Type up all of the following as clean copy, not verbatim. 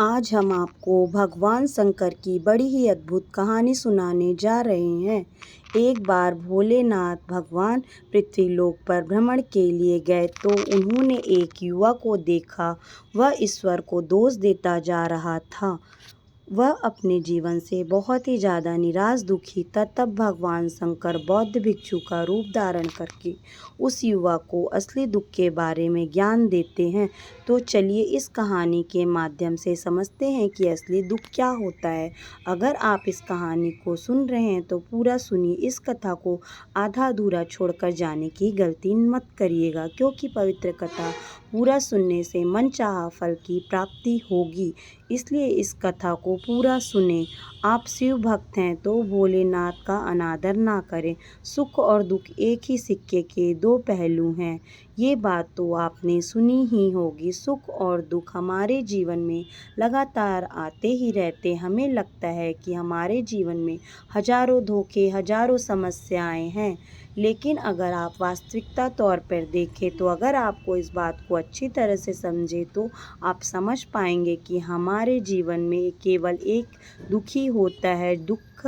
आज हम आपको भगवान शंकर की बड़ी ही अद्भुत कहानी सुनाने जा रहे हैं। एक बार भोलेनाथ भगवान पृथ्वीलोक पर भ्रमण के लिए गए तो उन्होंने एक युवक को देखा। वह ईश्वर को दोष देता जा रहा था। वह अपने जीवन से बहुत ही ज़्यादा निराश दुखी था। तब भगवान शंकर बौद्ध भिक्षु का रूप धारण करके उस युवक को असली दुख के बारे में ज्ञान देते हैं। तो चलिए इस कहानी के माध्यम से समझते हैं कि असली दुख क्या होता है। अगर आप इस कहानी को सुन रहे हैं तो पूरा सुनिए। इस कथा को आधा अधूरा छोड़कर जाने की गलती मत करिएगा, क्योंकि पवित्र कथा पूरा सुनने से मनचाहा फल की प्राप्ति होगी। इसलिए इस कथा को पूरा सुने। आप शिव भक्त हैं तो भोलेनाथ का अनादर ना करें। सुख और दुख एक ही सिक्के के दो पहलू हैं। ये बात तो आपने सुनी ही होगी। सुख और दुख हमारे जीवन में लगातार आते ही रहते। हमें लगता है कि हमारे जीवन में हजारों धोखे, हजारों समस्याएं हैं, लेकिन अगर आप वास्तविकता तौर पर देखें तो अगर आपको इस बात को अच्छी तरह से समझे तो आप समझ पाएंगे कि हमारे जीवन में केवल एक दुखी होता है, दुख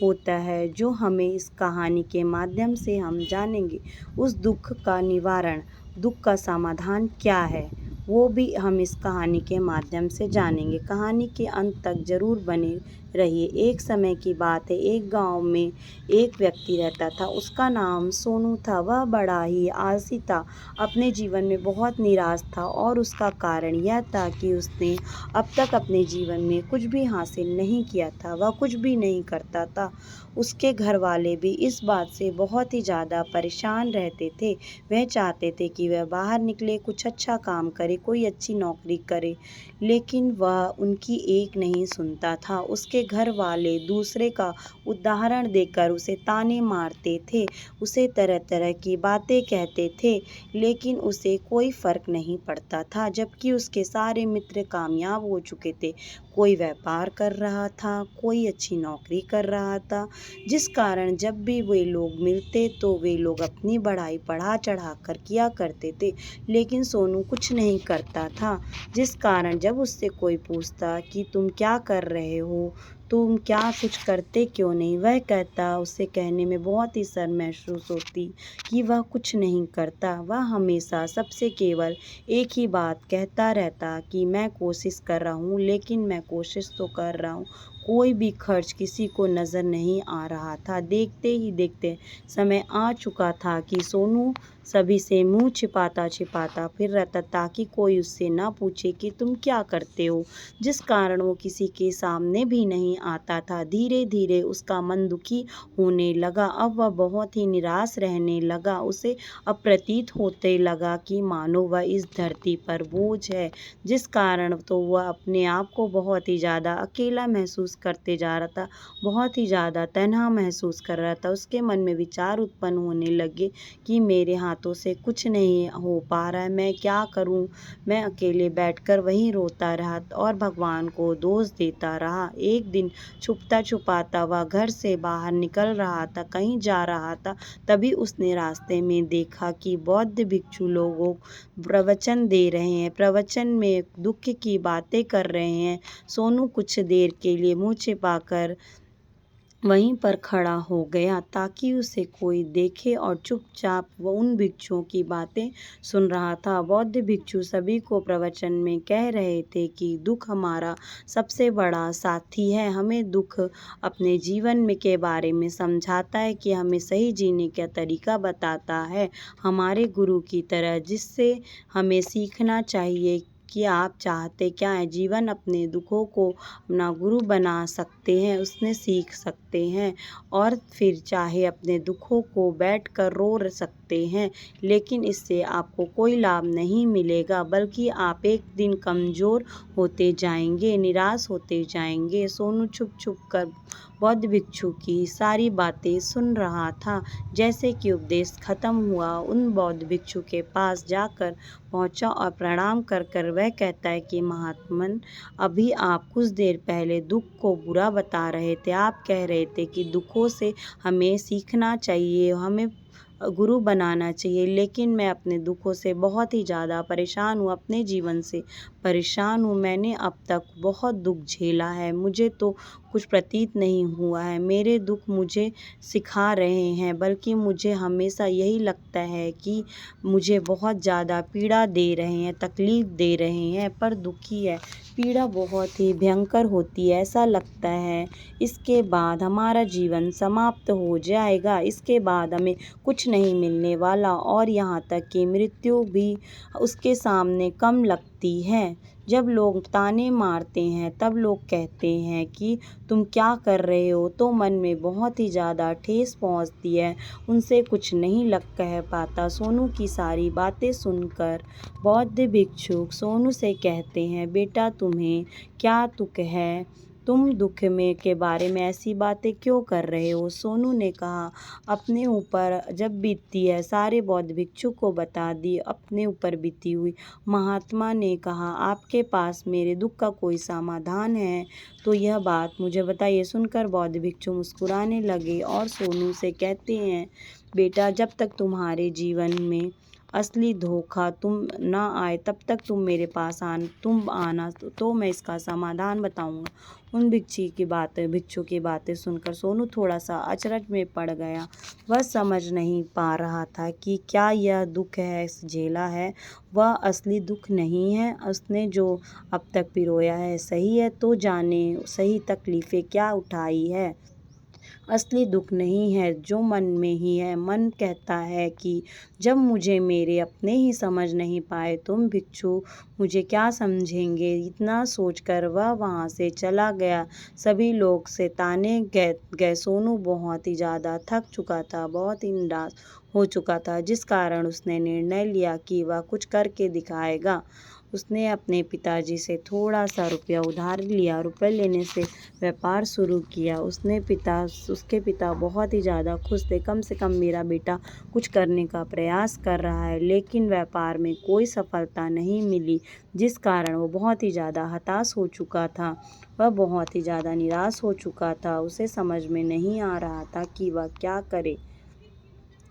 होता है, जो हमें इस कहानी के माध्यम से हम जानेंगे। उस दुख का निवारण, दुख का समाधान क्या है, वो भी हम इस कहानी के माध्यम से जानेंगे। कहानी के अंत तक जरूर बने रहिए। एक समय की बात है, एक गांव में एक व्यक्ति रहता था। उसका नाम सोनू था। वह बड़ा ही आलसी था, अपने जीवन में बहुत निराश था, और उसका कारण यह था कि उसने अब तक अपने जीवन में कुछ भी हासिल नहीं किया था। वह कुछ भी नहीं करता था। उसके घर वाले भी इस बात से बहुत ही ज़्यादा परेशान रहते थे। वह चाहते थे कि वह बाहर निकले, कुछ अच्छा काम करे, कोई अच्छी नौकरी करे, लेकिन वह उनकी एक नहीं सुनता था। उसके घर वाले दूसरे का उदाहरण देकर उसे ताने मारते थे, उसे तरह तरह की बातें कहते थे, लेकिन उसे कोई फर्क नहीं पड़ता था। जबकि उसके सारे मित्र कामयाब हो चुके थे। कोई व्यापार कर रहा था, कोई अच्छी नौकरी कर रहा था, जिस कारण जब भी वे लोग मिलते तो वे लोग अपनी बढ़ाई बढ़ा चढ़ा कर किया करते थे, लेकिन सोनू कुछ नहीं करता था। जिस कारण जब उससे कोई पूछता कि तुम क्या कर रहे हो, तुम क्या कुछ करते क्यों नहीं, वह कहता, उससे कहने में बहुत ही शर्म महसूस होती कि वह कुछ नहीं करता। वह हमेशा सबसे केवल एक ही बात कहता रहता कि मैं कोशिश कर रहा हूँ, लेकिन मैं कोशिश तो कर रहा हूँ, कोई भी खर्च किसी को नज़र नहीं आ रहा था। देखते ही देखते समय आ चुका था कि सोनू सभी से मुंह छिपाता छिपाता फिर रहता, ताकि कोई उससे ना पूछे कि तुम क्या करते हो, जिस कारण वो किसी के सामने भी नहीं आता था। धीरे धीरे उसका मन दुखी होने लगा। अब वह बहुत ही निराश रहने लगा। उसे अब प्रतीत होते लगा कि मानो वह इस धरती पर बोझ है, जिस कारण तो वह अपने आप को बहुत ही ज़्यादा अकेला महसूस करते जा रहा था, बहुत ही ज़्यादा तन्हा महसूस कर रहा था। उसके मन में विचार उत्पन्न होने लगे कि मेरे हाथों से कुछ नहीं हो पा रहा है, मैं क्या करूं। मैं अकेले बैठकर वहीं रोता रहा और भगवान को दोष देता रहा। एक दिन छुपता छुपाता वह घर से बाहर निकल रहा था, कहीं जा रहा था। तभी उसने रास्ते में देखा कि बौद्ध भिक्षु लोगों प्रवचन दे रहे हैं। प्रवचन में दुख की बातें कर रहे हैं। सोनू कुछ देर के लिए मुंह छिपाकर वहीं पर खड़ा हो गया ताकि उसे कोई देखे, और चुपचाप वो उन भिक्षुओं की बातें सुन रहा था। बौद्ध भिक्षु सभी को प्रवचन में कह रहे थे कि दुख हमारा सबसे बड़ा साथी है। हमें दुख अपने जीवन में के बारे में समझाता है, कि हमें सही जीने का तरीका बताता है, हमारे गुरु की तरह, जिससे हमें सीखना चाहिए कि आप चाहते क्या हैं। जीवन अपने दुखों को अपना गुरु बना सकते हैं, उसने सीख सकते हैं, और फिर चाहे अपने दुखों को बैठकर रो सकते हैं, लेकिन इससे आपको कोई लाभ नहीं मिलेगा, बल्कि आप एक दिन कमज़ोर होते जाएंगे, निराश होते जाएंगे। सोनू छुप छुप कर बौद्ध भिक्षु की सारी बातें सुन रहा था। जैसे कि उपदेश खत्म हुआ, उन बौद्ध भिक्षु के पास जाकर पहुंचा और प्रणाम कर कर वह कहता है कि महात्मन, अभी आप कुछ देर पहले दुख को बुरा बता रहे थे। आप कह रहे थे कि दुखों से हमें सीखना चाहिए, हमें गुरु बनाना चाहिए। लेकिन मैं अपने दुखों से बहुत ही ज़्यादा परेशान हूँ, अपने जीवन से परेशान हूँ। मैंने अब तक बहुत दुख झेला है, मुझे तो कुछ प्रतीत नहीं हुआ है। मेरे दुख मुझे सिखा रहे हैं, बल्कि मुझे हमेशा यही लगता है कि मुझे बहुत ज़्यादा पीड़ा दे रहे हैं, तकलीफ़ दे रहे हैं, पर दुखी है। पीड़ा बहुत ही भयंकर होती है, ऐसा लगता है इसके बाद हमारा जीवन समाप्त हो जाएगा, इसके बाद हमें कुछ नहीं मिलने वाला, और यहाँ तक कि मृत्यु भी उसके सामने कम लगती है। जब लोग ताने मारते हैं, तब लोग कहते हैं कि तुम क्या कर रहे हो, तो मन में बहुत ही ज़्यादा ठेस पहुँचती है, उनसे कुछ नहीं लग कह पाता। सोनू की सारी बातें सुनकर बौद्ध भिक्षुक सोनू से कहते हैं, बेटा तुम्हें क्या दुख है, तुम दुख में के बारे में ऐसी बातें क्यों कर रहे हो। सोनू ने कहा, अपने ऊपर जब बीतती है सारे बौद्ध भिक्षुक को बता दी अपने ऊपर बीती हुई। महात्मा ने कहा, आपके पास मेरे दुख का कोई समाधान है तो यह बात मुझे बताइए। सुनकर बौद्ध भिक्षु मुस्कुराने लगे और सोनू से कहते हैं, बेटा जब तक तुम्हारे जीवन में असली धोखा तुम ना आए तब तक तुम आना तो मैं इसका समाधान बताऊंगा। उन भिक्षु की बातें सुनकर सोनू थोड़ा सा अचरज में पड़ गया। वह समझ नहीं पा रहा था कि क्या यह दुख है झेला है वह असली दुख नहीं है। उसने जो अब तक पिरोया है सही है, तो जाने सही तकलीफ़ें क्या उठाई है। असली दुख नहीं है जो मन में ही है। मन कहता है कि जब मुझे मेरे अपने ही समझ नहीं पाए तुम भिक्षु मुझे क्या समझेंगे। इतना सोचकर वह वहाँ से चला गया। सभी लोग से ताने गए। सोनू बहुत ही ज़्यादा थक चुका था, बहुत ही निराश हो चुका था, जिस कारण उसने निर्णय लिया कि वह कुछ करके दिखाएगा। उसने अपने पिताजी से थोड़ा सा रुपया उधार लिया। रुपये लेने से व्यापार शुरू किया। उसके पिता बहुत ही ज़्यादा खुश थे। कम से कम मेरा बेटा कुछ करने का प्रयास कर रहा है, लेकिन व्यापार में कोई सफलता नहीं मिली, जिस कारण वो बहुत ही ज़्यादा हताश हो चुका था। वह बहुत ही ज़्यादा निराश हो चुका था। उसे समझ में नहीं आ रहा था कि वह क्या करे।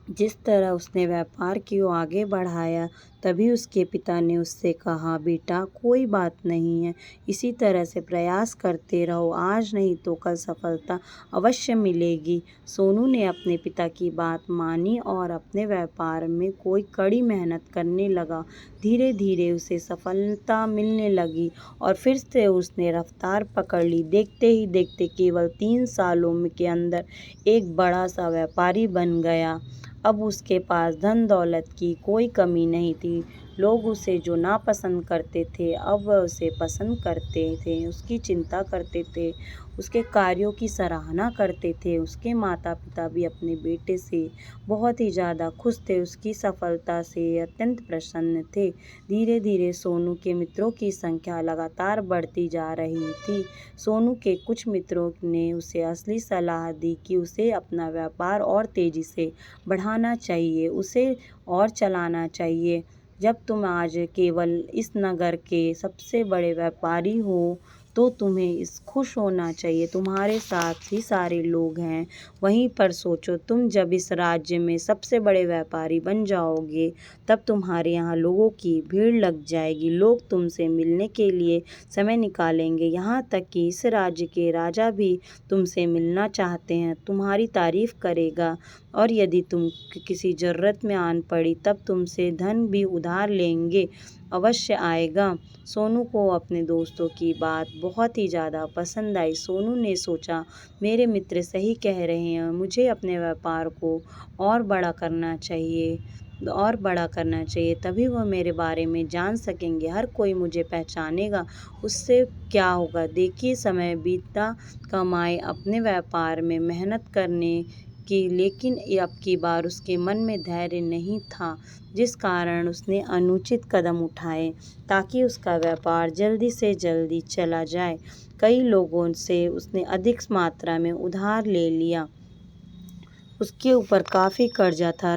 जिस तरह उसने व्यापार को आगे बढ़ाया, तभी उसके पिता ने उससे कहा, बेटा कोई बात नहीं है, इसी तरह से प्रयास करते रहो, आज नहीं तो कल सफलता अवश्य मिलेगी। सोनू ने अपने पिता की बात मानी और अपने व्यापार में कोई कड़ी मेहनत करने लगा। धीरे धीरे उसे सफलता मिलने लगी और फिर से उसने रफ्तार पकड़ ली। देखते ही देखते केवल 3 सालों के अंदर एक बड़ा सा व्यापारी बन गया। अब उसके पास धन दौलत की कोई कमी नहीं थी। लोग उसे जो नापसंद करते थे, अब वह उसे पसंद करते थे, उसकी चिंता करते थे, उसके कार्यों की सराहना करते थे। उसके माता पिता भी अपने बेटे से बहुत ही ज़्यादा खुश थे, उसकी सफलता से अत्यंत प्रसन्न थे। धीरे धीरे सोनू के मित्रों की संख्या लगातार बढ़ती जा रही थी। सोनू के कुछ मित्रों ने उसे असली सलाह दी कि उसे अपना व्यापार और तेज़ी से बढ़ाना चाहिए, उसे और चलाना चाहिए। जब तुम आज केवल इस नगर के सबसे बड़े व्यापारी हो, तो तुम्हें इस खुश होना चाहिए। तुम्हारे साथ ही सारे लोग हैं। वहीं पर सोचो, तुम जब इस राज्य में सबसे बड़े व्यापारी बन जाओगे, तब तुम्हारे यहाँ लोगों की भीड़ लग जाएगी। लोग तुमसे मिलने के लिए समय निकालेंगे। यहाँ तक कि इस राज्य के राजा भी तुमसे मिलना चाहते हैं, तुम्हारी तारीफ करेगा। और यदि तुम किसी ज़रूरत में आन पड़ी, तब तुमसे धन भी उधार लेंगे अवश्य आएगा। सोनू को अपने दोस्तों की बात बहुत ही ज़्यादा पसंद आई। सोनू ने सोचा, मेरे मित्र सही कह रहे हैं, मुझे अपने व्यापार को और बड़ा करना चाहिए, तभी वह मेरे बारे में जान सकेंगे, हर कोई मुझे पहचानेगा। उससे क्या होगा, देखिए समय बीतता, कमाए अपने व्यापार में मेहनत करने की, लेकिन अब की बार उसके मन में धैर्य नहीं था, जिस कारण उसने अनुचित कदम उठाए ताकि उसका व्यापार जल्दी से जल्दी चला जाए। कई लोगों से उसने अधिक मात्रा में उधार ले लिया। उसके ऊपर काफ़ी कर्जा था,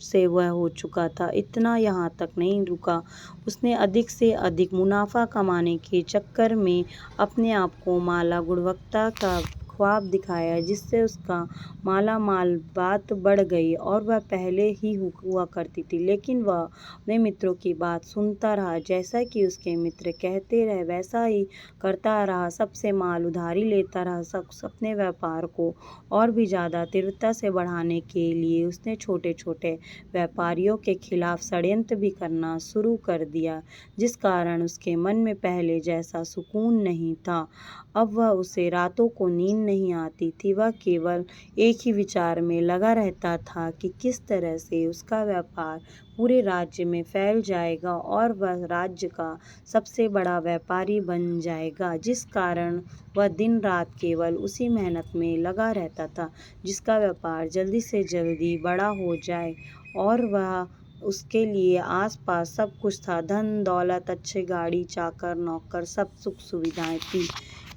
से वह हो चुका था। इतना यहाँ तक नहीं रुका, उसने अधिक से अधिक मुनाफा कमाने के चक्कर में अपने आप को माला गुणवत्ता का ख्वाब दिखाया जिससे उसका मालामाल बात बढ़ गई और वह पहले ही हुआ करती थी, लेकिन वह अपने मित्रों की बात सुनता रहा। जैसा कि उसके मित्र कहते रहे वैसा ही करता रहा, सबसे माल उधारी लेता रहा। अपने व्यापार को और भी ज़्यादा तीव्रता से बढ़ाने के लिए उसने छोटे छोटे व्यापारियों के खिलाफ षड्यंत्र भी करना शुरू कर दिया, जिस कारण उसके मन में पहले जैसा सुकून नहीं था। अब उसे रातों को नींद नहीं आती थी, वह केवल एक ही विचार में लगा रहता था कि किस तरह से उसका व्यापार पूरे राज्य में फैल जाएगा और वह राज्य का सबसे बड़ा व्यापारी बन जाएगा, जिस कारण वह दिन रात केवल उसी मेहनत में लगा रहता था जिसका व्यापार जल्दी से जल्दी बड़ा हो जाए। और वह उसके लिए आसपास सब कुछ था, धन दौलत, अच्छी गाड़ी, चाकर नौकर, सब सुख सुविधाएं थी,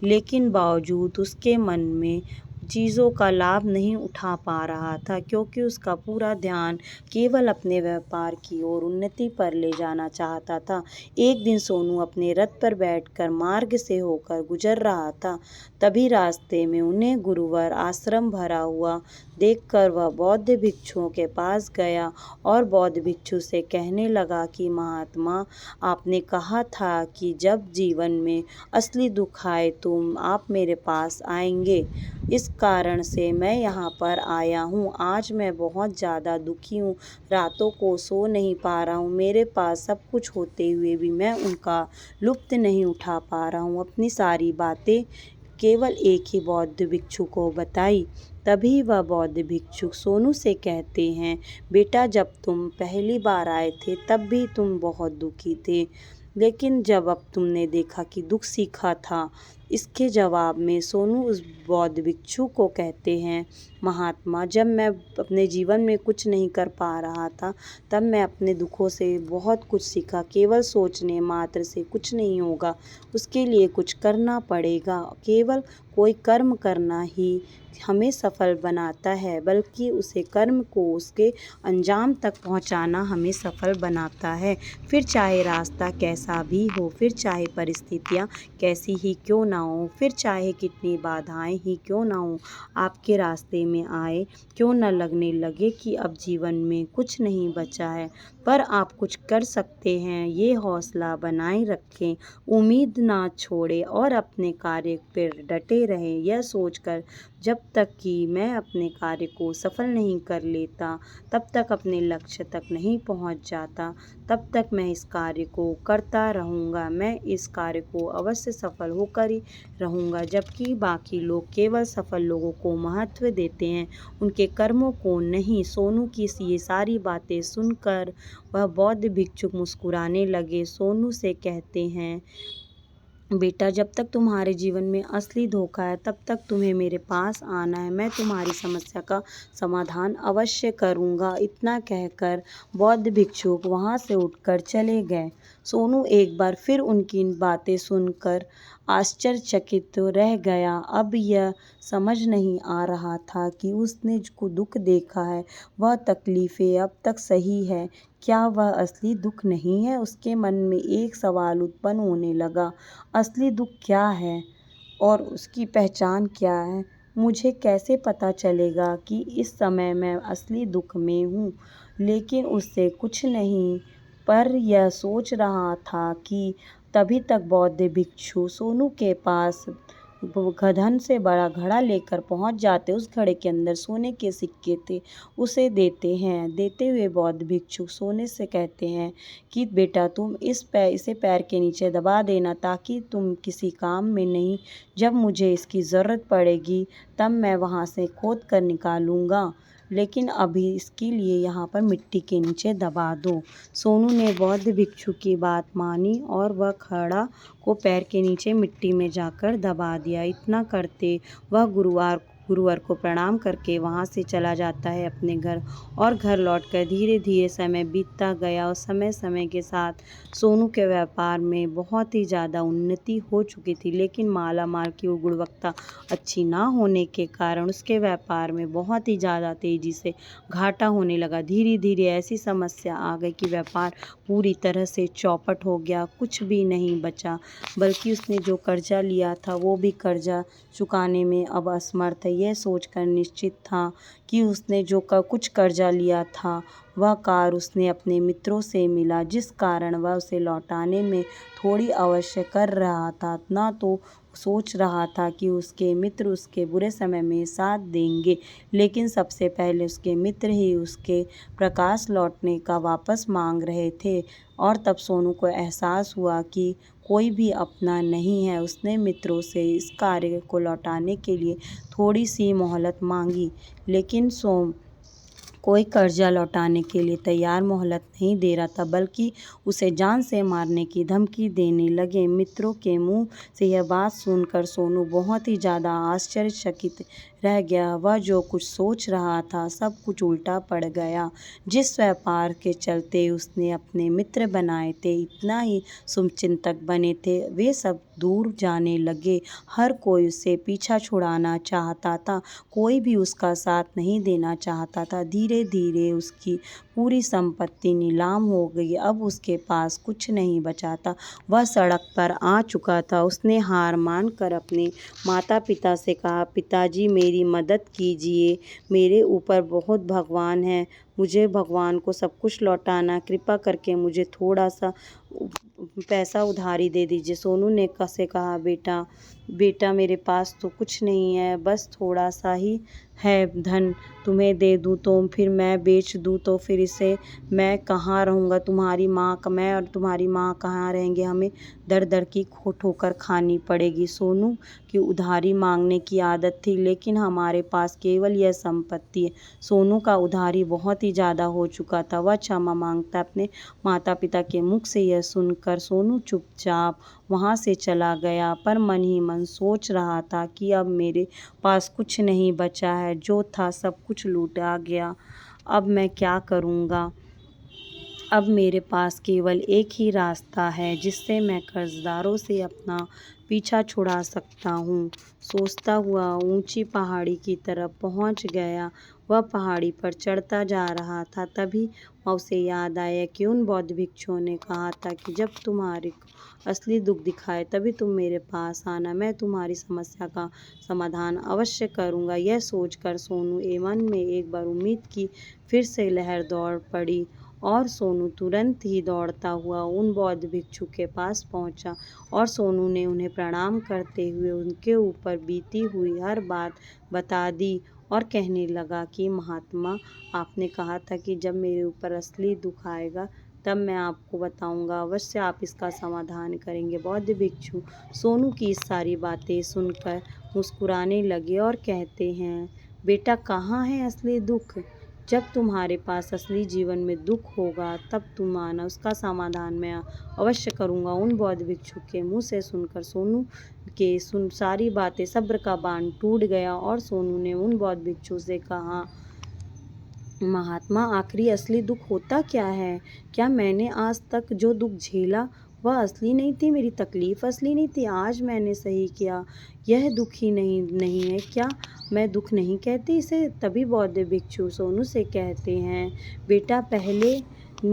लेकिन बावजूद उसके मन में चीज़ों का लाभ नहीं उठा पा रहा था, क्योंकि उसका पूरा ध्यान केवल अपने व्यापार की ओर उन्नति पर ले जाना चाहता था। एक दिन सोनू अपने रथ पर बैठकर मार्ग से होकर गुजर रहा था, तभी रास्ते में उन्हें गुरुवर आश्रम भरा हुआ देखकर वह बौद्ध भिक्षुओं के पास गया और बौद्ध भिक्षु से कहने लगा कि महात्मा, आपने कहा था कि जब जीवन में असली दुख आए तो आप मेरे पास आएंगे। इस कारण से मैं यहाँ पर आया हूँ। आज मैं बहुत ज़्यादा दुखी हूँ, रातों को सो नहीं पा रहा हूँ। मेरे पास सब कुछ होते हुए भी मैं उनका लुत्फ़ नहीं उठा पा रहा हूँ। अपनी सारी बातें केवल एक ही बौद्ध भिक्षु को बताई। तभी वह बौद्ध भिक्षु सोनू से कहते हैं, बेटा, जब तुम पहली बार आए थे तब भी तुम बहुत दुखी थे, लेकिन जब अब तुमने देखा कि दुख सीखा था। इसके जवाब में सोनू उस बौद्ध भिक्षु को कहते हैं, महात्मा, जब मैं अपने जीवन में कुछ नहीं कर पा रहा था तब मैं अपने दुखों से बहुत कुछ सीखा। केवल सोचने मात्र से कुछ नहीं होगा, उसके लिए कुछ करना पड़ेगा। केवल कोई कर्म करना ही हमें सफल बनाता है, बल्कि उसे कर्म को उसके अंजाम तक पहुंचाना हमें सफल बनाता है। फिर चाहे रास्ता कैसा भी हो, फिर चाहे परिस्थितियां कैसी ही क्यों ना हो, फिर चाहे कितनी बाधाएं ही क्यों ना हो आपके रास्ते में आए, क्यों न लगने लगे कि अब जीवन में कुछ नहीं बचा है, पर आप कुछ कर सकते हैं। ये हौसला बनाए रखें, उम्मीद ना छोड़ें और अपने कार्य पर डटे रहें, यह सोचकर जब तक कि मैं अपने कार्य को सफल नहीं कर लेता, तब तक अपने लक्ष्य तक नहीं पहुंच जाता, तब तक मैं इस कार्य को करता रहूँगा। मैं इस कार्य को अवश्य सफल होकर ही रहूँगा। जबकि बाकी लोग केवल सफल लोगों को महत्व देते हैं, उनके कर्मों को नहीं। सोनू की ये सारी बातें सुनकर वह बौद्ध भिक्षुक मुस्कुराने लगे। सोनू से कहते हैं, बेटा, जब तक तुम्हारे जीवन में असली धोखा है तब तक तुम्हें मेरे पास आना है, मैं तुम्हारी समस्या का समाधान अवश्य करूँगा। इतना कहकर बौद्ध भिक्षुक वहाँ से उठकर चले गए। सोनू एक बार फिर उनकी बातें सुनकर आश्चर्यचकित रह गया। अब यह समझ नहीं आ रहा था कि उसने जो दुख देखा है वह तकलीफ़ें अब तक सही है, क्या वह असली दुख नहीं है। उसके मन में एक सवाल उत्पन्न होने लगा, असली दुख क्या है और उसकी पहचान क्या है। मुझे कैसे पता चलेगा कि इस समय मैं असली दुख में हूँ। लेकिन उससे कुछ नहीं पर यह सोच रहा था कि तभी तक बौद्ध भिक्षु सोनू के पास धन से बड़ा घड़ा लेकर पहुंच जाते। उस घड़े के अंदर सोने के सिक्के थे, उसे देते हैं। देते हुए बौद्ध भिक्षु सोने से कहते हैं कि बेटा, तुम इसे पैर के नीचे दबा देना, ताकि तुम किसी काम में नहीं, जब मुझे इसकी ज़रूरत पड़ेगी तब मैं वहाँ से खोद कर निकालूंगा, लेकिन अभी इसके लिए यहाँ पर मिट्टी के नीचे दबा दो। सोनू ने बौद्ध भिक्षु की बात मानी और वह घड़ा को पैर के नीचे मिट्टी में जाकर दबा दिया। इतना करते वह गुरुवार गुरुवर को प्रणाम करके वहाँ से चला जाता है अपने घर। और घर लौटकर धीरे धीरे समय बीतता गया और समय समय के साथ सोनू के व्यापार में बहुत ही ज़्यादा उन्नति हो चुकी थी, लेकिन माला माल की गुणवत्ता अच्छी ना होने के कारण उसके व्यापार में बहुत ही ज़्यादा तेज़ी से घाटा होने लगा। धीरे धीरे ऐसी समस्या आ गई कि व्यापार पूरी तरह से चौपट हो गया, कुछ भी नहीं बचा, बल्कि उसने जो कर्जा लिया था वो भी कर्जा चुकाने में अब असमर्थ है। यह सोचकर निश्चित था कि उसने जो कुछ कर्जा लिया था वह कार उसने अपने मित्रों से मिला, जिस कारण वह उसे लौटाने में थोड़ी अवश्य कर रहा था, ना तो सोच रहा था कि उसके मित्र उसके बुरे समय में साथ देंगे, लेकिन सबसे पहले उसके मित्र ही उसके प्रकाश लौटने का वापस मांग रहे थे। और तब सोनू को एहसास हुआ कि कोई भी अपना नहीं है। उसने मित्रों से इस कार्य को लौटाने के लिए थोड़ी सी मोहलत मांगी, लेकिन कोई कर्जा लौटाने के लिए तैयार मोहलत नहीं दे रहा था, बल्कि उसे जान से मारने की धमकी देने लगे। मित्रों के मुंह से यह बात सुनकर सोनू बहुत ही ज़्यादा आश्चर्यचकित रह गया। वह जो कुछ सोच रहा था सब कुछ उल्टा पड़ गया। जिस व्यापार के चलते उसने अपने मित्र बनाए थे, इतना ही शुभचिंतक बने थे, वे सब दूर जाने लगे। हर कोई उससे पीछा छुड़ाना चाहता था, कोई भी उसका साथ नहीं देना चाहता था। धीरे धीरे उसकी पूरी संपत्ति नीलाम हो गई। अब उसके पास कुछ नहीं बचा था, वह सड़क पर आ चुका था। उसने हार मानकर अपने माता पिता से कहा, पिताजी मेरी मदद कीजिए, मेरे ऊपर बहुत भगवान है, मुझे भगवान को सब कुछ लौटाना, कृपा करके मुझे थोड़ा सा पैसा उधारी दे दीजिए। सोनू ने कैसे कहा, बेटा मेरे पास तो कुछ नहीं है, बस थोड़ा सा ही है धन, तुम्हें दे दूँ तो फिर मैं बेच दूँ तो फिर इसे मैं कहाँ रहूँगा, मैं और तुम्हारी माँ कहाँ रहेंगे, हमें दर दर की ठोकर खानी पड़ेगी। सोनू की उधारी मांगने की आदत थी, लेकिन हमारे पास केवल यह संपत्ति है। सोनू का उधारी बहुत ही ज़्यादा हो चुका था, वह क्षमा मांगता। अपने माता पिता के मुख से यह सुनकर सोनू चुपचाप वहाँ से चला गया, पर मन ही मन सोच रहा था कि अब मेरे पास कुछ नहीं बचा है, जो था सब कुछ लूटा गया, अब मैं क्या करूँगा। अब मेरे पास केवल एक ही रास्ता है जिससे मैं कर्जदारों से अपना पीछा छुड़ा सकता हूँ। सोचता हुआ ऊंची पहाड़ी की तरफ पहुँच गया। वह पहाड़ी पर चढ़ता जा रहा था, तभी उसे याद आया कि उन बौद्ध भिक्षुओं ने कहा था कि जब तुम्हारे असली दुख दिखाए तभी तुम मेरे पास आना, मैं तुम्हारी समस्या का समाधान अवश्य करूँगा। यह सोचकर सोनू के मन में एक बार उम्मीद की फिर से लहर दौड़ पड़ी और सोनू तुरंत ही दौड़ता हुआ उन बौद्ध भिक्षु के पास पहुंचा और सोनू ने उन्हें प्रणाम करते हुए उनके ऊपर बीती हुई हर बात बता दी और कहने लगा कि महात्मा, आपने कहा था कि जब मेरे ऊपर असली दुख आएगा तब मैं आपको बताऊंगा, अवश्य आप इसका समाधान करेंगे। बौद्ध भिक्षु सोनू की सारी बातें सुनकर मुस्कुराने लगे और कहते हैं, बेटा कहाँ है असली दुख? जब तुम्हारे पास असली जीवन में दुख होगा तब तुम आना, उसका समाधान मैं अवश्य करूँगा। उन बौद्ध भिक्षु के मुँह से सुनकर सोनू के सारी बातें सब्र का बांध टूट गया और सोनू ने उन बौद्ध भिक्षु से कहा, महात्मा आखिरी असली दुख होता क्या है? क्या मैंने आज तक जो दुख झेला वह असली नहीं थी, मेरी तकलीफ असली नहीं थी? आज मैंने सही किया, यह दुख ही नहीं है क्या? मैं दुख नहीं कहती इसे। तभी बौद्ध भिक्षु सोनू से कहते हैं, बेटा पहले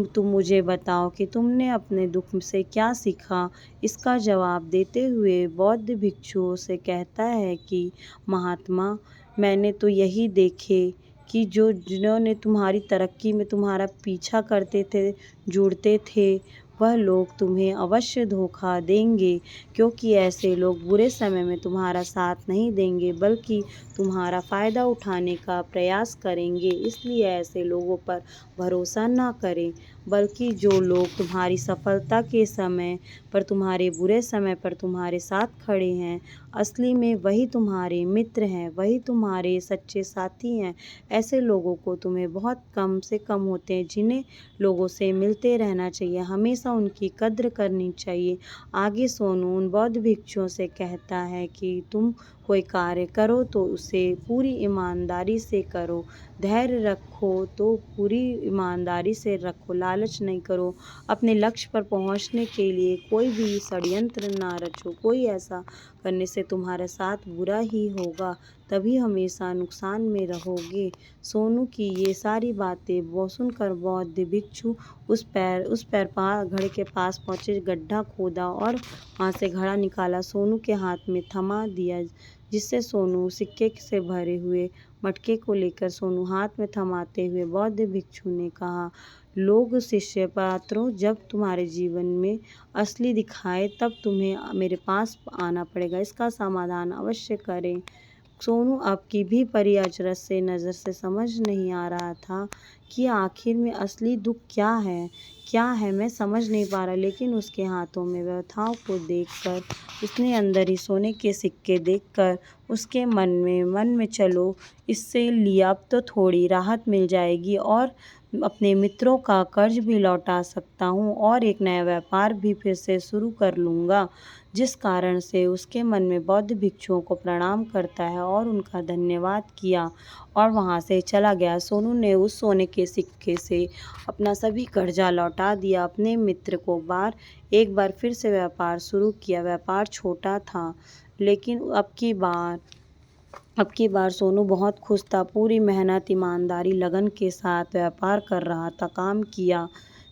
तुम मुझे बताओ कि तुमने अपने दुख से क्या सीखा। इसका जवाब देते हुए बौद्ध भिक्षुओं से कहता है कि महात्मा, मैंने तो यही देखे कि जिन्होंने तुम्हारी तरक्की में तुम्हारा पीछा करते थे, जुड़ते थे, वह लोग तुम्हें अवश्य धोखा देंगे, क्योंकि ऐसे लोग बुरे समय में तुम्हारा साथ नहीं देंगे बल्कि तुम्हारा फ़ायदा उठाने का प्रयास करेंगे। इसलिए ऐसे लोगों पर भरोसा ना करें। बल्कि जो लोग तुम्हारी सफलता के समय पर, तुम्हारे बुरे समय पर तुम्हारे साथ खड़े हैं, असली में वही तुम्हारे मित्र हैं, वही तुम्हारे सच्चे साथी हैं। ऐसे लोगों को तुम्हें बहुत कम से कम होते हैं, जिन्हें लोगों से मिलते रहना चाहिए, हमेशा उनकी कद्र करनी चाहिए। आगे सोनू उन बौद्ध भिक्षुओं से कहता है कि तुम कोई कार्य करो तो उसे पूरी ईमानदारी से करो, धैर्य रखो तो पूरी ईमानदारी से रखो, लालच नहीं करो, अपने लक्ष्य पर पहुंचने के लिए कोई भी षड्यंत्र ना रचो, कोई ऐसा करने से तुम्हारे साथ बुरा ही होगा, तभी हमेशा नुकसान में रहोगे। सोनू की ये सारी बातें वो सुनकर बौद्ध भिक्षु उस घड़े के पास पहुंचे, गड्ढा खोदा और वहां से घड़ा निकाला, सोनू के हाथ में थमा दिया, जिससे सोनू सिक्के से भरे हुए मटके को लेकर सोनू हाथ में थमाते हुए बौद्ध भिक्षु ने कहा, लोग शिष्य पात्रों, जब तुम्हारे जीवन में असली दिखाए तब तुम्हें मेरे पास आना पड़ेगा, इसका समाधान अवश्य करें। सोनू अब की भी परी अचरज से नज़र से समझ नहीं आ रहा था कि आखिर में असली दुख क्या है, मैं समझ नहीं पा रहा, लेकिन उसके हाथों में व्यथाओं को देखकर, उसने अंदर ही सोने के सिक्के देखकर उसके मन में चलो इससे लिया अब तो थोड़ी राहत मिल जाएगी और अपने मित्रों का कर्ज भी लौटा सकता हूँ और एक नया व्यापार भी फिर से शुरू कर लूँगा, जिस कारण से उसके मन में बौद्ध भिक्षुओं को प्रणाम करता है और उनका धन्यवाद किया और वहाँ से चला गया। सोनू ने उस सोने के सिक्के से अपना सभी कर्जा लौटा दिया, अपने मित्र को एक बार फिर से व्यापार शुरू किया। व्यापार छोटा था, लेकिन अब की बार सोनू बहुत खुश था, पूरी मेहनत, ईमानदारी, लगन के साथ व्यापार कर रहा था, काम किया।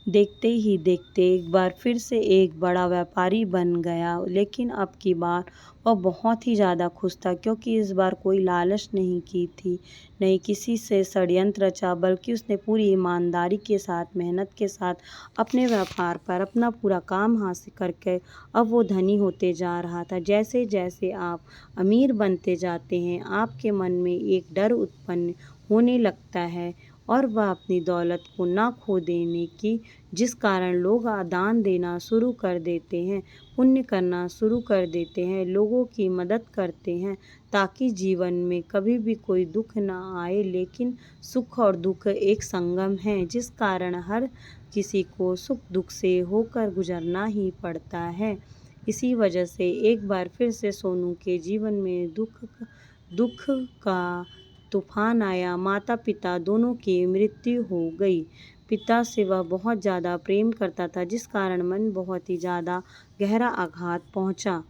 देखते ही देखते एक बार फिर से एक बड़ा व्यापारी बन गया, लेकिन अब की बार वह बहुत ही ज़्यादा खुश था, क्योंकि इस बार कोई लालच नहीं की थी, नहीं किसी से षड्यंत्र रचा, बल्कि उसने पूरी ईमानदारी के साथ, मेहनत के साथ अपने व्यापार पर अपना पूरा काम हासिल करके अब वो धनी होते जा रहा था। जैसे जैसे आप अमीर बनते जाते हैं, आपके मन में एक डर उत्पन्न होने लगता है और वह अपनी दौलत को ना खो देने की, जिस कारण लोग दान देना शुरू कर देते हैं, पुण्य करना शुरू कर देते हैं, लोगों की मदद करते हैं, ताकि जीवन में कभी भी कोई दुख ना आए। लेकिन सुख और दुख एक संगम है, जिस कारण हर किसी को सुख दुख से होकर गुजरना ही पड़ता है। इसी वजह से एक बार फिर से सोनू के जीवन में दुख का तूफान आया। माता पिता दोनों की मृत्यु हो गई। पिता से वह बहुत ज़्यादा प्रेम करता था, जिस कारण मन बहुत ही ज़्यादा गहरा आघात पहुंचा।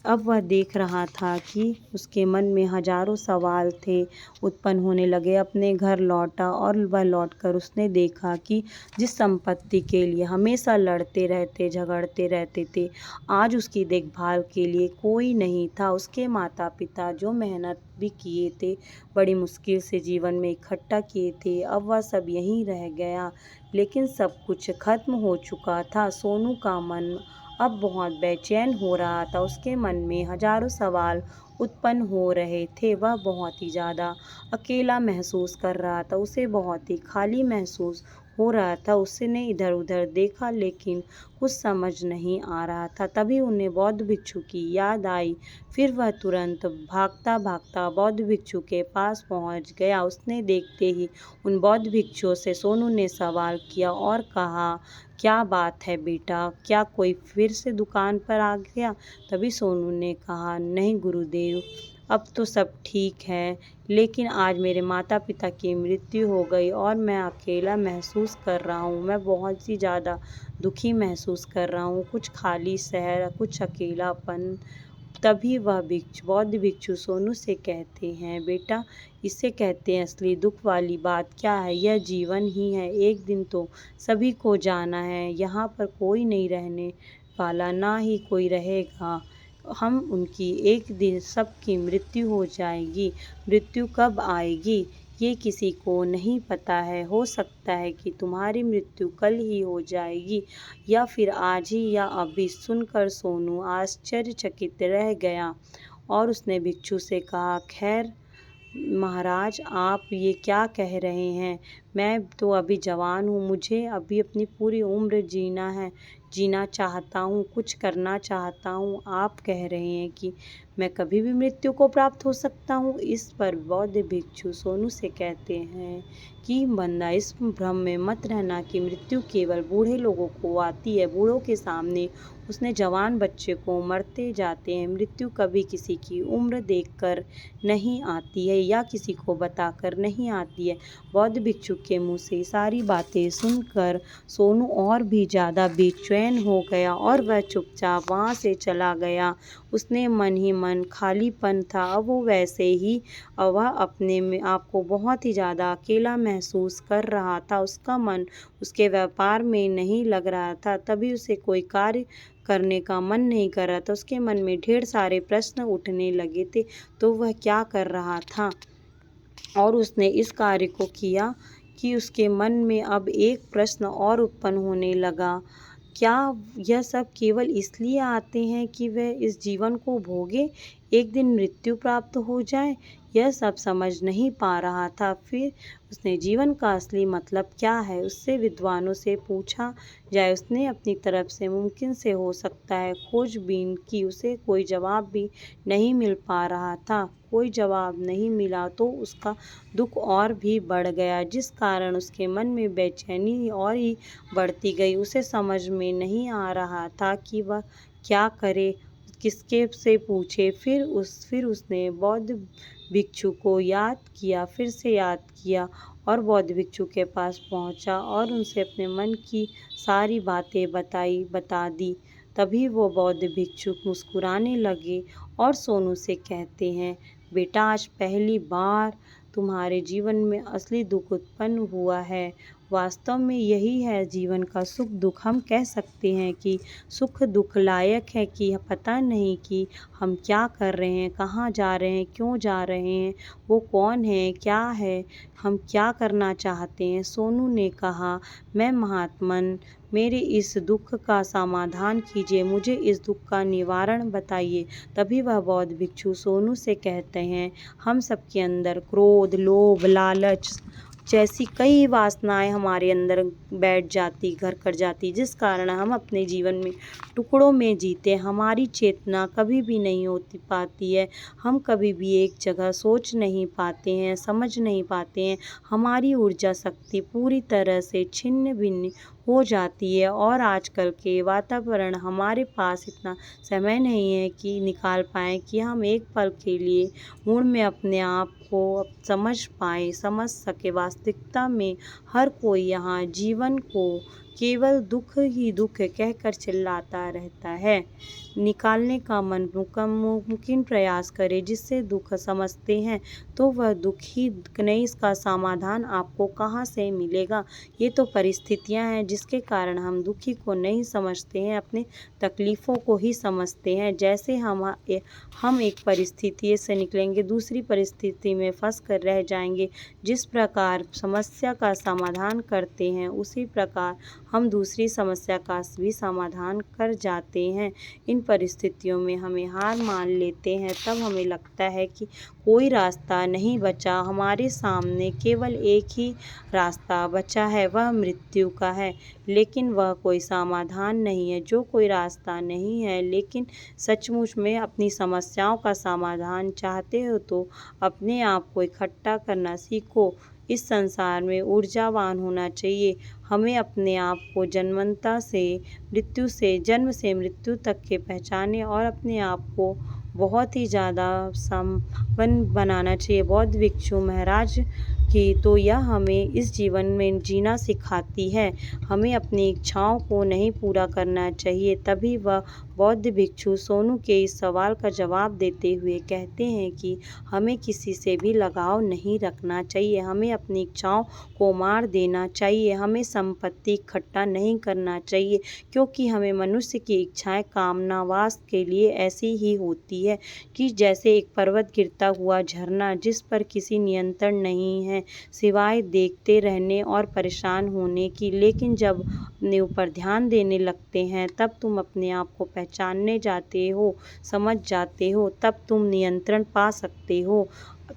अब वह देख रहा था कि उसके मन में हजारों सवाल थे, उत्पन्न होने लगे। अपने घर लौटा और वह लौटकर उसने देखा कि जिस संपत्ति के लिए हमेशा लड़ते रहते, झगड़ते रहते थे, आज उसकी देखभाल के लिए कोई नहीं था। उसके माता पिता जो मेहनत भी किए थे, बड़ी मुश्किल से जीवन में इकट्ठा किए थे, अब वह सब यहीं रह गया, लेकिन सब कुछ खत्म हो चुका था। सोनू का मन अब बहुत बेचैन हो रहा था, उसके मन में हजारों सवाल उत्पन्न हो रहे थे, वह बहुत ही ज़्यादा अकेला महसूस कर रहा था, उसे बहुत ही खाली महसूस हो रहा था। उसने इधर उधर देखा, लेकिन कुछ समझ नहीं आ रहा था। तभी उन्हें बौद्ध भिक्षु की याद आई। फिर वह तुरंत भागता भागता बौद्ध भिक्षु के पास पहुंच गया। उसने देखते ही उन बौद्ध भिक्षुओं से सोनू ने सवाल किया और कहा, क्या बात है बेटा, क्या कोई फिर से दुकान पर आ गया? तभी सोनू ने कहा, नहीं गुरुदेव, अब तो सब ठीक है, लेकिन आज मेरे माता पिता की मृत्यु हो गई और मैं अकेला महसूस कर रहा हूँ। मैं बहुत ही ज़्यादा दुखी महसूस कर रहा हूँ, कुछ खाली शहर, कुछ अकेलापन। तभी वह बौद्ध भिक्षु सोनू से कहते हैं, बेटा, इसे कहते हैं असली दुख वाली बात क्या है? यह जीवन ही है, एक दिन तो सभी को जाना है, यहाँ पर कोई नहीं रहने वाला, ना ही कोई रहेगा। हम उनकी एक दिन सबकी मृत्यु हो जाएगी। मृत्यु कब आएगी ये किसी को नहीं पता है। हो सकता है कि तुम्हारी मृत्यु कल ही हो जाएगी या फिर आज ही या अभी। सुनकर सोनू आश्चर्यचकित रह गया और उसने भिक्षु से कहा, खैर महाराज, आप ये क्या कह रहे हैं? मैं तो अभी जवान हूँ, मुझे अभी अपनी पूरी उम्र जीना चाहता हूँ, कुछ करना चाहता हूँ। आप कह रहे हैं कि मैं कभी भी मृत्यु को प्राप्त हो सकता हूँ। इस पर बौद्ध भिक्षु सोनू से कहते हैं कि बंदा, इस भ्रम में मत रहना कि मृत्यु केवल बूढ़े लोगों को आती है। बूढ़ों के सामने उसने जवान बच्चे को मरते जाते हैं। मृत्यु कभी किसी की उम्र देखकर नहीं आती है या किसी को बताकर नहीं आती है। बौद्ध भिक्षु के मुँह से सारी बातें सुनकर सोनू और भी ज़्यादा बेचैन हो गया और वह चुपचाप वहाँ से चला गया। उसने मन ही मन खालीपन था। अब वो वैसे ही वह अपने में आपको बहुत ही ज़्यादा अकेला महसूस कर रहा था। उसका मन उसके व्यापार में नहीं लग रहा था, तभी उसे कोई कार्य करने का मन नहीं कर रहा था। उसके मन में ढेर सारे प्रश्न उठने लगे थे, तो वह क्या कर रहा था। और उसने इस कार्य को किया कि उसके मन में अब एक प्रश्न और उत्पन्न होने लगा, क्या यह सब केवल इसलिए आते हैं कि वह इस जीवन को भोगे, एक दिन मृत्यु प्राप्त हो जाए। यह सब समझ नहीं पा रहा था। फिर उसने जीवन का असली मतलब क्या है, उससे विद्वानों से पूछा जाए। उसने अपनी तरफ से मुमकिन से हो सकता है खोजबीन की, उसे कोई जवाब भी नहीं मिल पा रहा था। कोई जवाब नहीं मिला तो उसका दुख और भी बढ़ गया, जिस कारण उसके मन में बेचैनी और ही बढ़ती गई। उसे समझ में नहीं आ रहा था कि वह क्या करे, किसके से पूछे। फिर उसने बौद्ध भिक्षु को याद किया, फिर से याद किया और बौद्ध भिक्षु के पास पहुंचा और उनसे अपने मन की सारी बातें बता दी। तभी वो बौद्ध भिक्षु मुस्कुराने लगे और सोनू से कहते हैं, बेटा, आज पहली बार तुम्हारे जीवन में असली दुख उत्पन्न हुआ है। वास्तव में यही है जीवन का सुख दुख। हम कह सकते हैं कि सुख दुख लायक है कि पता नहीं कि हम क्या कर रहे हैं, कहाँ जा रहे हैं, क्यों जा रहे हैं, वो कौन है, क्या है, हम क्या करना चाहते हैं। सोनू ने कहा, मैं महात्मन, मेरे इस दुख का समाधान कीजिए, मुझे इस दुख का निवारण बताइए। तभी वह बौद्ध भिक्षु सोनू से कहते हैं, हम सबके अंदर क्रोध, लोभ, लालच जैसी कई वासनाएं हमारे अंदर बैठ जाती, घर कर जाती, जिस कारण हम अपने जीवन में टुकड़ों में जीते। हमारी चेतना कभी भी नहीं होती पाती है, हम कभी भी एक जगह सोच नहीं पाते हैं, समझ नहीं पाते हैं। हमारी ऊर्जा शक्ति पूरी तरह से छिन्न भिन्न हो जाती है और आजकल के वातावरण हमारे पास इतना समय नहीं है कि निकाल पाएँ कि हम एक पल के लिए मूड में अपने आप को समझ पाएँ, समझ सके। वास्तविकता में हर कोई यहाँ जीवन को केवल दुख ही दुख कहकर चिल्लाता रहता है। निकालने का मुमकिन प्रयास करें, जिससे दुख समझते हैं तो वह दुख ही नहीं, इसका समाधान आपको कहाँ से मिलेगा। ये तो परिस्थितियाँ हैं जिसके कारण हम दुखी को नहीं समझते हैं, अपने तकलीफ़ों को ही समझते हैं। जैसे हम एक परिस्थिति से निकलेंगे, दूसरी परिस्थिति में फंस कर रह जाएंगे। जिस प्रकार समस्या का समाधान करते हैं, उसी प्रकार हम दूसरी समस्या का भी समाधान कर जाते हैं। इन परिस्थितियों में हमें हार मान लेते हैं, तब हमें लगता है कि कोई रास्ता नहीं बचा, हमारे सामने केवल एक ही रास्ता बचा है, वह मृत्यु का है। लेकिन वह कोई समाधान नहीं है। जो कोई रास्ता नहीं है, लेकिन सचमुच में अपनी समस्याओं का समाधान चाहते हो तो अपने आप को इकट्ठा करना सीखो। इस संसार में ऊर्जावान होना चाहिए। हमें अपने आप को जन्म से मृत्यु तक के पहचाने और अपने आप को बहुत ही ज़्यादा संपन्न बनाना चाहिए। बौद्ध भिक्षु महाराज की तो यह हमें इस जीवन में जीना सिखाती है। हमें अपनी इच्छाओं को नहीं पूरा करना चाहिए। तभी वह बौद्ध भिक्षु सोनू के इस सवाल का जवाब देते हुए कहते हैं कि हमें किसी से भी लगाव नहीं रखना चाहिए, हमें अपनी इच्छाओं को मार देना चाहिए, हमें संपत्ति इकट्ठा नहीं करना चाहिए, क्योंकि हमें मनुष्य की इच्छाएं कामना वास के लिए ऐसी ही होती है कि जैसे एक पर्वत गिरता हुआ झरना, जिस पर किसी नियंत्रण नहीं है सिवाय देखते रहने और परेशान होने की। लेकिन जब अपने ऊपर ध्यान देने लगते हैं, तब तुम अपने आप को पहचानने जाते हो, समझ जाते हो, तब तुम नियंत्रण पा सकते हो।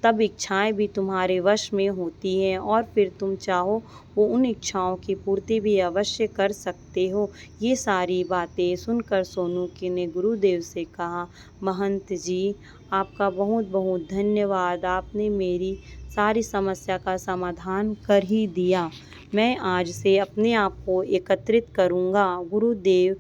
तब इच्छाएं भी तुम्हारे वश में होती हैं और फिर तुम चाहो वो उन इच्छाओं की पूर्ति भी अवश्य कर सकते हो। ये सारी बातें सुनकर सोनू ने गुरुदेव से कहा, महंत जी, आपका बहुत बहुत धन्यवाद। आपने मेरी सारी समस्या का समाधान कर ही दिया। मैं आज से अपने आप को एकत्रित करूँगा। गुरुदेव,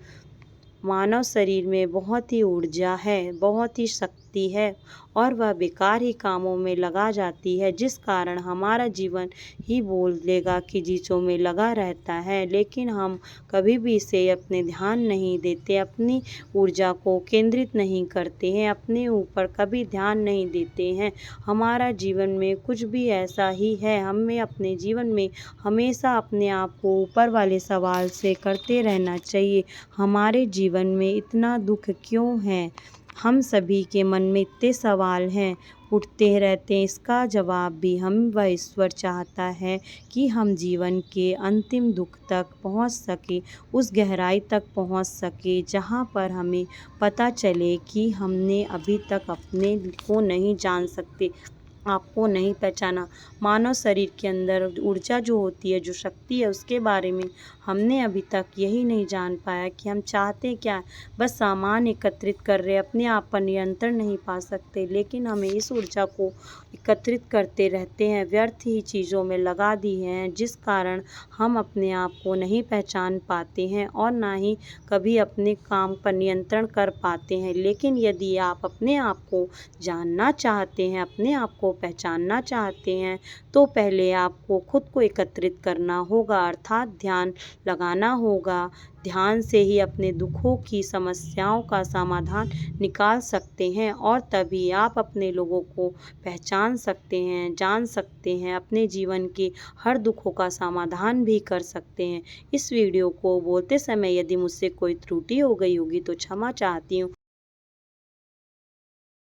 मानव शरीर में बहुत ही ऊर्जा है, बहुत ही शक्ति है और वह बेकार ही कामों में लगा जाती है, जिस कारण हमारा जीवन ही बोल देगा कि जीचों में लगा रहता है। लेकिन हम कभी भी इसे अपने ध्यान नहीं देते, अपनी ऊर्जा को केंद्रित नहीं करते हैं, अपने ऊपर कभी ध्यान नहीं देते हैं। हमारा जीवन में कुछ भी ऐसा ही है। हमें अपने जीवन में हमेशा अपने आप को ऊपर वाले सवाल से करते रहना चाहिए, हमारे जीवन में इतना दुख क्यों है? हम सभी के मन में इतने सवाल हैं, उठते रहते हैं। इसका जवाब भी वह ईश्वर चाहता है कि हम जीवन के अंतिम दुख तक पहुंच सके, उस गहराई तक पहुंच सके जहां पर हमें पता चले कि हमने अभी तक अपने को नहीं जान सकते, आपको नहीं पहचाना। मानव शरीर के अंदर ऊर्जा जो होती है, जो शक्ति है, उसके बारे में हमने अभी तक यही नहीं जान पाया कि हम चाहते क्या है। बस सामान एकत्रित कर रहे, अपने आप पर नियंत्रण नहीं पा सकते, लेकिन हमें इस ऊर्जा को एकत्रित करते रहते हैं, व्यर्थ ही चीज़ों में लगा दी हैं, जिस कारण हम अपने आप को नहीं पहचान पाते हैं और ना ही कभी अपने काम पर नियंत्रण कर पाते हैं। लेकिन यदि आप अपने आप को जानना चाहते हैं, अपने आप को पहचानना चाहते हैं, तो पहले आपको खुद को एकत्रित करना होगा, अर्थात ध्यान लगाना होगा। ध्यान से ही अपने दुखों की समस्याओं का समाधान निकाल सकते हैं और तभी आप अपने लोगों को पहचान सकते हैं, जान सकते हैं, अपने जीवन के हर दुखों का समाधान भी कर सकते हैं। इस वीडियो को बोलते समय यदि मुझसे कोई त्रुटि हो गई होगी तो क्षमा चाहती हूँ।